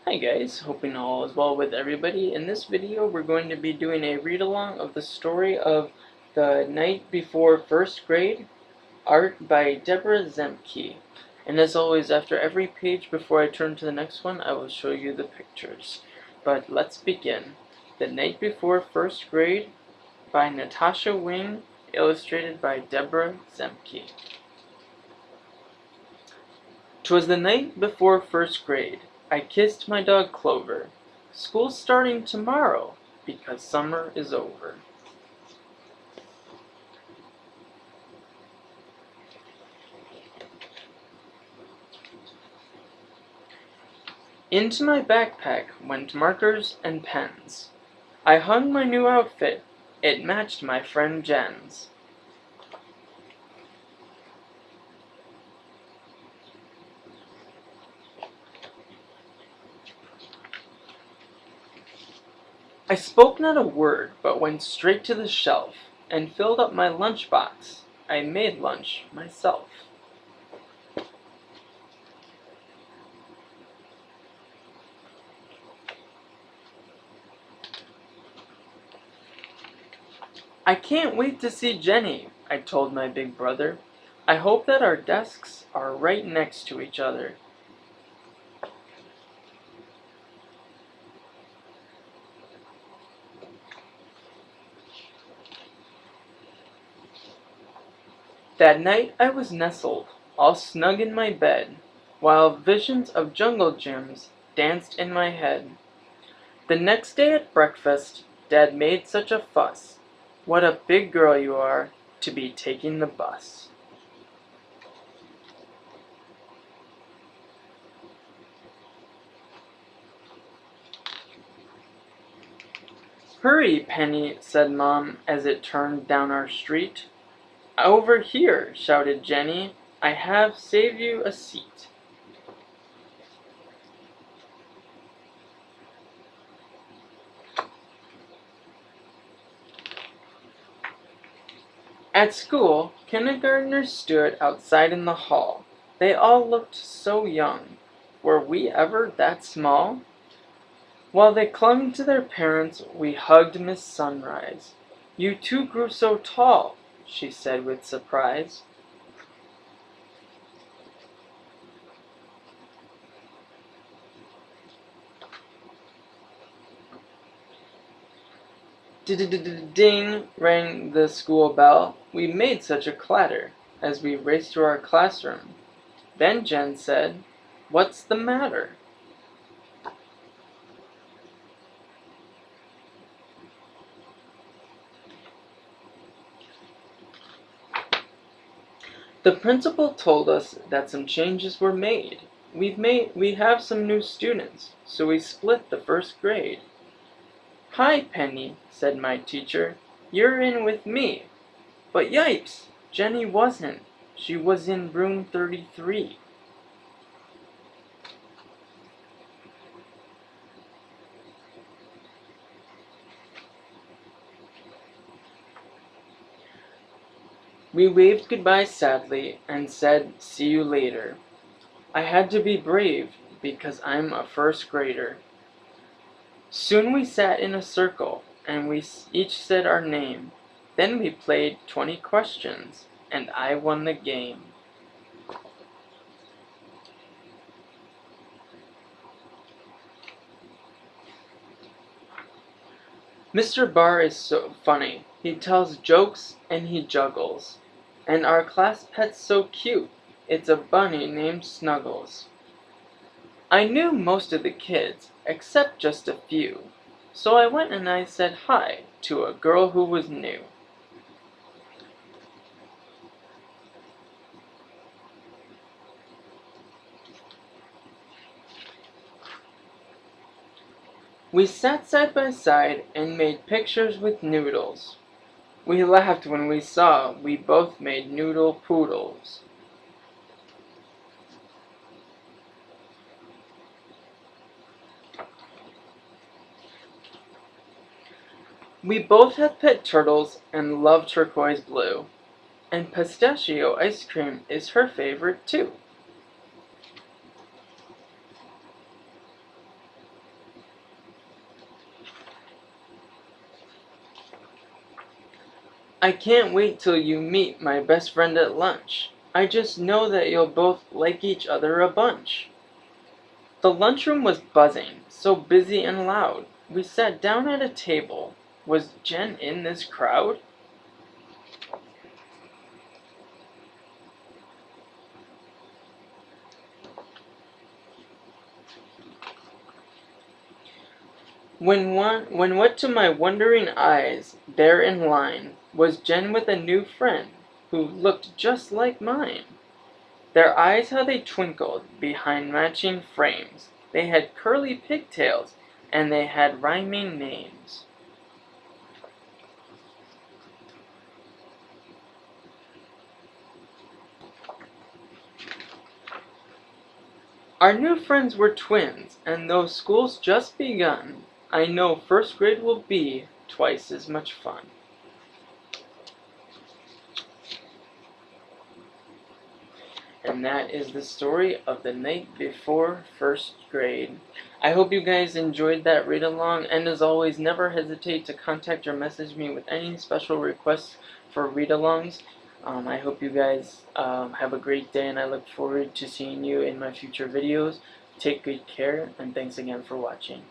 Hi guys, hoping all is well with everybody. In this video we're going to be doing a read-along of the story of The Night Before First Grade, art by Deborah Zemke. And as always, after every page before I turn to the next one, I will show you the pictures. But let's begin. The Night Before First Grade by Natasha Wing, illustrated by Deborah Zemke. 'Twas the night before first grade. I kissed my dog Clover. School's starting tomorrow, because summer is over. Into my backpack went markers and pens. I hung my new outfit. It matched my friend Jen's. I spoke not a word, but went straight to the shelf and filled up my lunchbox. I made lunch myself. I can't wait to see Jenny, I told my big brother. I hope that our desks are right next to each other. That night I was nestled, all snug in my bed, while visions of jungle gyms danced in my head. The next day at breakfast, Dad made such a fuss. What a big girl you are to be taking the bus. Hurry, Penny, said Mom as it turned down our street. Over here, shouted Jenny. I have saved you a seat. At school, kindergartners stood outside in the hall. They all looked so young. Were we ever that small? While they clung to their parents, we hugged Miss Sunrise. You too grew so tall, she said with surprise. Ding rang the school bell. We made such a clatter as we raced to our classroom. Then Jen said, "What's the matter?" The principal told us that some changes were made. We have some new students, so we split the first grade. Hi, Penny, said my teacher. You're in with me. But yipes! Jenny wasn't. She was in room 33. We waved goodbye sadly and said, "See you later." I had to be brave because I'm a first grader. Soon we sat in a circle and we each said our name. Then we played 20 questions and I won the game. Mr. Barr is so funny. He tells jokes and he juggles. And our class pet's so cute. It's a bunny named Snuggles. I knew most of the kids, except just a few. So I went and I said hi to a girl who was new. We sat side by side and made pictures with noodles. We laughed when we saw we both made noodle poodles. We both had pet turtles and love turquoise blue. And pistachio ice cream is her favorite too. I can't wait till you meet my best friend at lunch. I just know that you'll both like each other a bunch. The lunchroom was buzzing, so busy and loud. We sat down at a table. Was Jen in this crowd? When what to my wondering eyes, there in line, was Jen with a new friend, who looked just like mine. Their eyes how they twinkled, behind matching frames. They had curly pigtails, and they had rhyming names. Our new friends were twins, and though school's just begun, I know first grade will be twice as much fun. And that is the story of the night before first grade. I hope you guys enjoyed that read along, and as always, never hesitate to contact or message me with any special requests for read alongs. I hope you guys have a great day, and I look forward to seeing you in my future videos. Take good care, and thanks again for watching.